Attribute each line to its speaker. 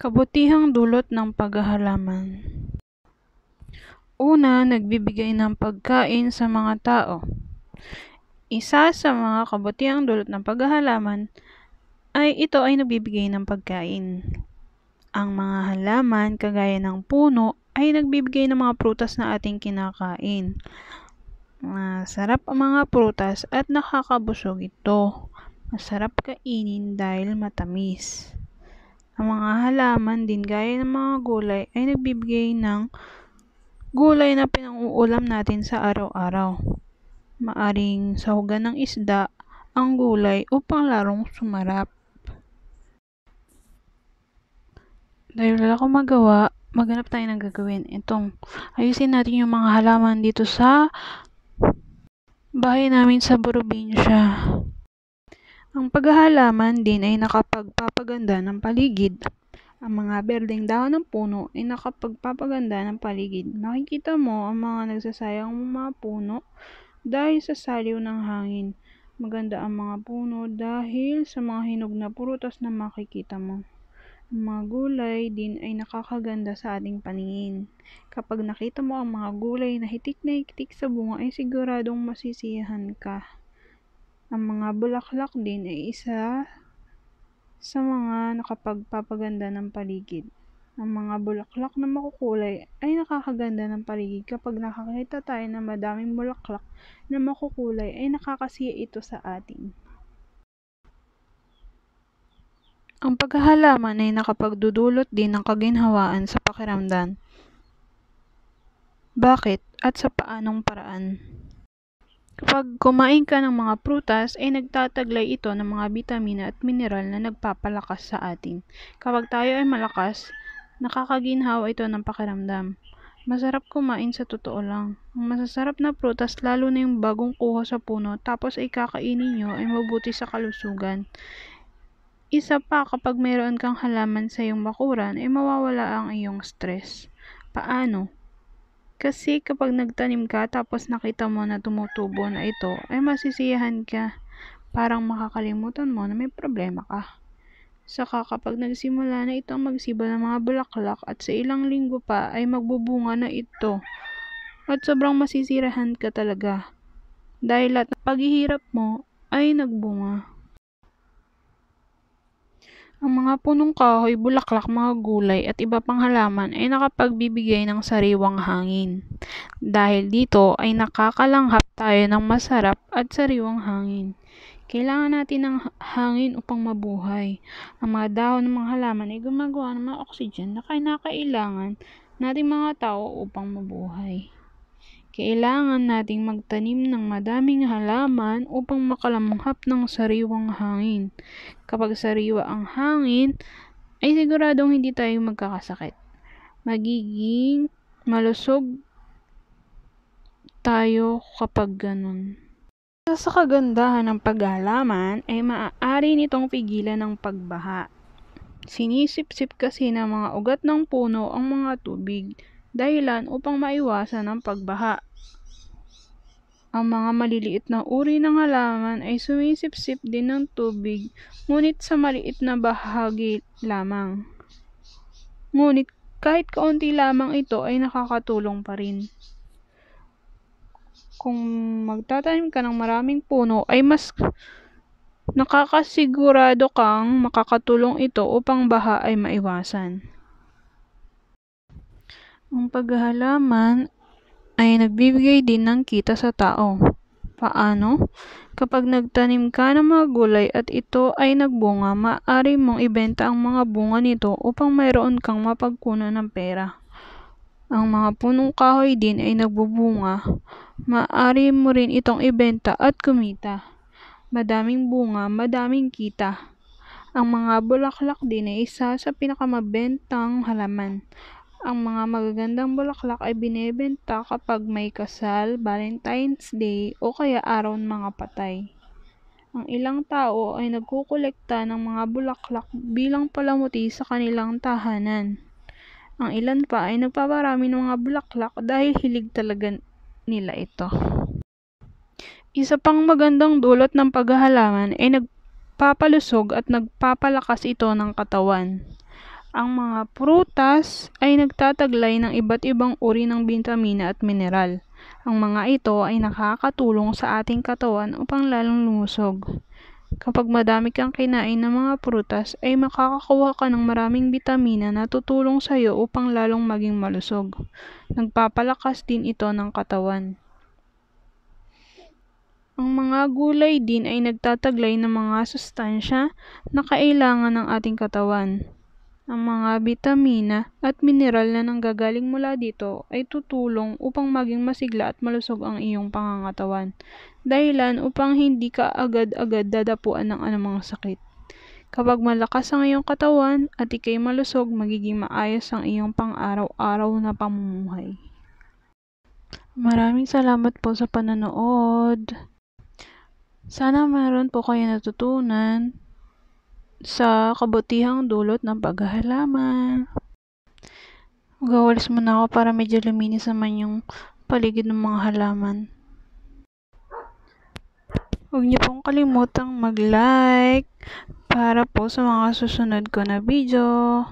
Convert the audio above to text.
Speaker 1: Kabutihang dulot ng paghahalaman. Una, nagbibigay ng pagkain sa mga tao. Isa sa mga kabutihang dulot ng paghahalaman ay ito ay nagbibigay ng pagkain. Ang mga halaman, kagaya ng puno, ay nagbibigay ng mga prutas na ating kinakain. Masarap ang mga prutas at nakakabusog ito. Masarap kainin dahil matamis. Ang mga halaman din gaya ng mga gulay ay nagbibigay ng gulay na pinanguulam natin sa araw-araw. Maaring sahugan ng isda ang gulay upang larong sumarap. Dahil wala akong magawa, maghanap tayo ng gagawin. Ayusin natin yung mga halaman dito sa bahay namin sa probinsya. Ang paghahalaman din ay nakapagpapaganda ng paligid. Ang mga berdeng dahon ng puno ay nakapagpapaganda ng paligid. Makikita mo ang mga nagsasayang mga puno dahil sa saliw ng hangin. Maganda ang mga puno dahil sa mga hinog na prutas na makikita mo. Ang mga gulay din ay nakakaganda sa ating paningin. Kapag nakita mo ang mga gulay na hitik sa bunga ay siguradong masisiyahan ka. Ang mga bulaklak din ay isa sa mga nakapagpapaganda ng paligid. Ang mga bulaklak na makukulay ay nakakaganda ng paligid. Kapag nakakita tayo ng madaming bulaklak na makukulay ay nakakasiya ito sa atin. Ang paghahalaman ay nakapagdudulot din ng kaginhawaan sa pakiramdam. Bakit at sa paanong paraan? Kapag kumain ka ng mga prutas, ay nagtataglay ito ng mga bitamina at mineral na nagpapalakas sa atin. Kapag tayo ay malakas, nakakaginhawa ito ng pakiramdam. Masarap kumain sa totoo lang. Ang masasarap na prutas, lalo na yung bagong kuha sa puno, tapos ay kakainin nyo, ay mabuti sa kalusugan. Isa pa, kapag mayroon kang halaman sa iyong bakuran, ay mawawala ang iyong stress. Paano? Kasi kapag nagtanim ka tapos nakita mo na tumutubo na ito, ay masisiyahan ka. Parang makakalimutan mo na may problema ka. Saka kapag nagsimula na itong magsiba ng mga bulaklak at sa ilang linggo pa ay magbubunga na ito. At sobrang masisirahan ka talaga. Dahil lahat ng paghihirap mo ay nagbunga. Ang mga punong kahoy, bulaklak, mga gulay at iba pang halaman ay nakapagbibigay ng sariwang hangin. Dahil dito ay nakakalanghap tayo ng masarap at sariwang hangin. Kailangan natin ng hangin upang mabuhay. Ang mga dahon ng mga halaman ay gumagawa ng mga oxygen na kinakailangan nating mga tao upang mabuhay. Kailangan nating magtanim ng madaming halaman upang makalanghap ng sariwang hangin. Kapag sariwa ang hangin, ay siguradong hindi tayo magkakasakit. Magiging malusog tayo kapag ganun. Sa kagandahan ng paghahalaman ay maaari nitong pigilan ng pagbaha. Sinisip-sip kasi ng mga ugat ng puno ang mga tubig, dahilan upang maiwasan ang pagbaha. Ang mga maliliit na uri ng halaman ay sumisip-sip din ng tubig, ngunit sa maliit na bahagi lamang. Ngunit kahit kaunti lamang ito ay nakakatulong pa rin. Kung magtatanim ka ng maraming puno ay mas nakakasigurado kang makakatulong ito upang baha ay maiwasan. Ang paghahalaman ay nagbibigay din ng kita sa tao. Paano? Kapag nagtanim ka ng mga gulay at ito ay nagbunga, maaari mong ibenta ang mga bunga nito upang mayroon kang mapagkunan ng pera. Ang mga punong kahoy din ay nagbubunga. Maaari mo rin itong ibenta at kumita. Madaming bunga, madaming kita. Ang mga bulaklak din ay isa sa pinakamabentang halaman. Ang mga magagandang bulaklak ay binebenta kapag may kasal, Valentine's Day o kaya araw ng mga patay. Ang ilang tao ay nagkukolekta ng mga bulaklak bilang palamuti sa kanilang tahanan. Ang ilan pa ay nagpaparami ng mga bulaklak dahil hilig talaga nila ito. Isa pang magandang dulot ng paghahalaman ay nagpapalusog at nagpapalakas ito ng katawan. Ang mga prutas ay nagtataglay ng iba't ibang uri ng bitamina at mineral. Ang mga ito ay nakakatulong sa ating katawan upang lalong lumusog. Kapag madami kang kinain ng mga prutas, ay makakakuha ka ng maraming bitamina na tutulong sa iyo upang lalong maging malusog. Nagpapalakas din ito ng katawan. Ang mga gulay din ay nagtataglay ng mga sustansya na kailangan ng ating katawan. Ang mga bitamina at mineral na nanggagaling mula dito ay tutulong upang maging masigla at malusog ang iyong pangangatawan. Dahilan upang hindi ka agad-agad dadapuan ng anumang sakit. Kapag malakas ang iyong katawan at ikay malusog, magiging maayos ang iyong pang-araw-araw na pamumuhay. Maraming salamat po sa panonood. Sana meron po kayo natutunan sa kabutihang dulot ng paghahalaman. Magawalis muna ako para medyo luminis naman yung paligid ng mga halaman. Huwag niyo pong kalimutang mag-like para po sa mga susunod ko na video.